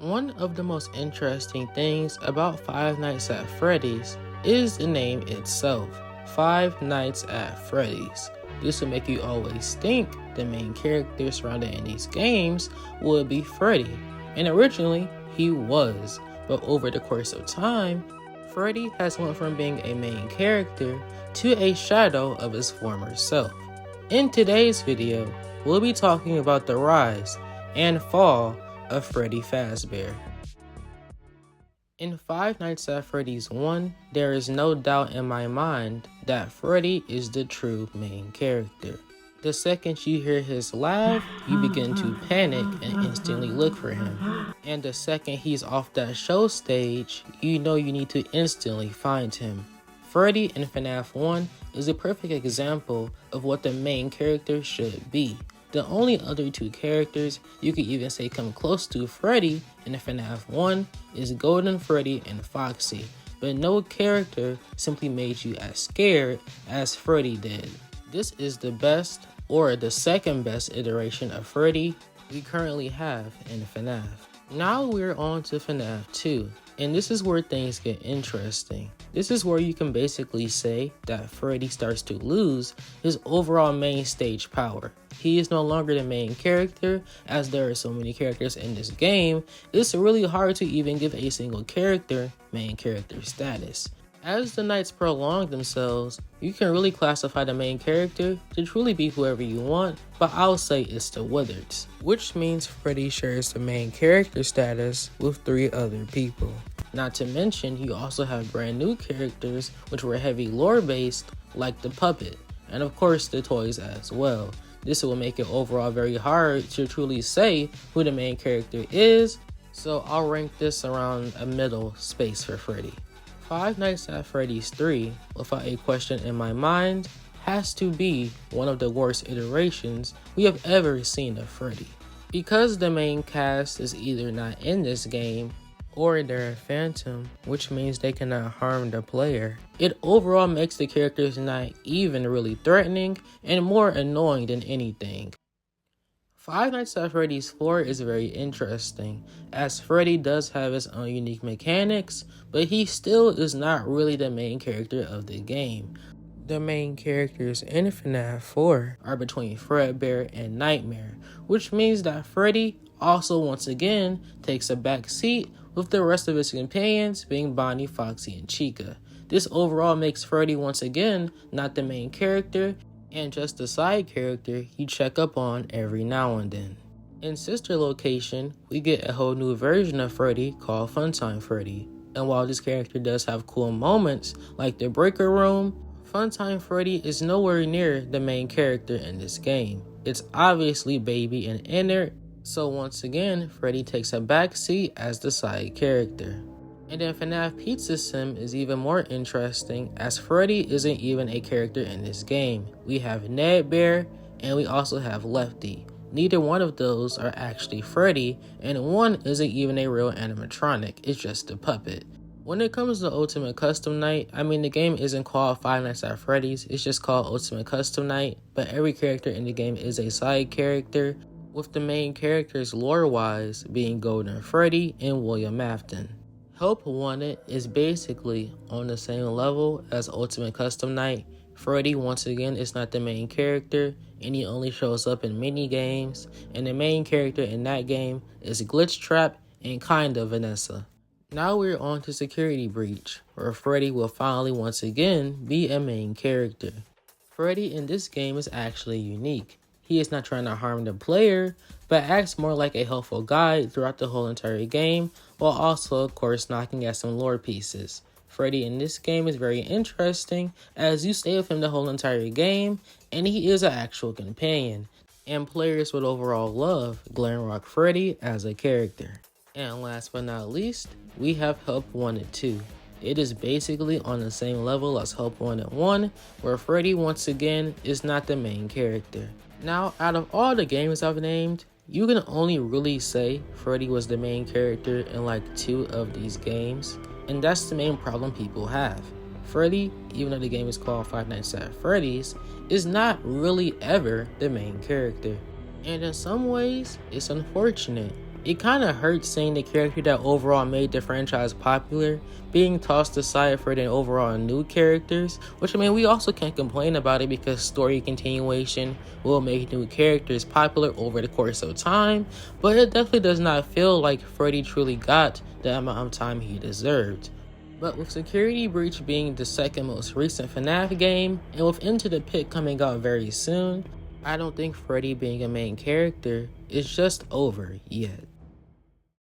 One of the most interesting things about Five Nights at Freddy's is the name itself, Five Nights at Freddy's. This will make you always think the main character surrounding these games would be Freddy, and originally he was, but over the course of time, Freddy has went from being a main character to a shadow of his former self. In today's video, we'll be talking about the rise and fall of Freddy Fazbear. In Five Nights at Freddy's 1, there is no doubt in my mind that Freddy is the true main character. The second you hear his laugh, you begin to panic and instantly look for him. And the second he's off that show stage, you know you need to instantly find him. Freddy in FNAF 1 is a perfect example of what the main character should be. The only other two characters you could even say come close to Freddy in FNAF 1 is Golden Freddy and Foxy, but no character simply made you as scared as Freddy did. This is the best, or the second best iteration of Freddy we currently have in FNAF. Now we're on to FNAF 2, and this is where things get interesting. This is where you can basically say that Freddy starts to lose his overall main stage power. He is no longer the main character, as there are so many characters in this game. It's really hard to even give a single character main character status. As the nights prolong themselves, you can really classify the main character to truly be whoever you want, but I'll say it's the Wizards, which means Freddy shares the main character status with 3 other people. Not to mention, you also have brand new characters which were heavy lore based, like the puppet, and of course the toys as well. This will make it overall very hard to truly say who the main character is, so I'll rank this around a middle space for Freddy. Five Nights at Freddy's 3, without a question in my mind, has to be one of the worst iterations we have ever seen of Freddy. Because the main cast is either not in this game, or they're a phantom, which means they cannot harm the player, it overall makes the characters not even really threatening and more annoying than anything. Five Nights at Freddy's 4 is very interesting, as Freddy does have his own unique mechanics, but he still is not really the main character of the game. The main characters in FNAF 4 are between Fredbear and Nightmare, which means that Freddy also once again takes a back seat, with the rest of his companions being Bonnie, Foxy, and Chica. This overall makes Freddy once again not the main character, and just a side character you check up on every now and then. In Sister Location, we get a whole new version of Freddy called Funtime Freddy, and while this character does have cool moments like the breaker room, Funtime Freddy is nowhere near the main character in this game. It's obviously baby and inert, so once again, Freddy takes a backseat as the side character. And then FNAF Pizza Sim is even more interesting, as Freddy isn't even a character in this game. We have Ned Bear, and we also have Lefty. Neither one of those are actually Freddy, and one isn't even a real animatronic, it's just a puppet. When it comes to Ultimate Custom Night, I mean the game isn't called Five Nights at Freddy's, it's just called Ultimate Custom Night, but every character in the game is a side character, with the main characters lore-wise being Golden Freddy and William Afton. Help Wanted is basically on the same level as Ultimate Custom Night. Freddy once again is not the main character, and he only shows up in mini games, and the main character in that game is Glitch Trap and kinda Vanessa. Now we're on to Security Breach, where Freddy will finally once again be a main character. Freddy in this game is actually unique. He is not trying to harm the player, but acts more like a helpful guide throughout the whole entire game, while also of course knocking at some lore pieces. Freddy in this game is very interesting, as you stay with him the whole entire game, and he is an actual companion, and players would overall love Glam Rock Freddy as a character. And last but not least, we have Help Wanted 2. It is basically on the same level as Help Wanted 1, where Freddy once again is not the main character. Now, out of all the games I've named, you can only really say Freddy was the main character in like 2 of these games, and that's the main problem people have. Freddy, even though the game is called Five Nights at Freddy's, is not really ever the main character. And in some ways, it's unfortunate, It kinda hurts seeing the character that overall made the franchise popular being tossed aside for the overall new characters, which I mean we also can't complain about it because story continuation will make new characters popular over the course of time, but it definitely does not feel like Freddy truly got the amount of time he deserved. But with Security Breach being the second most recent FNAF game, and with Into the Pit coming out very soon, I don't think Freddy being a main character is just over yet.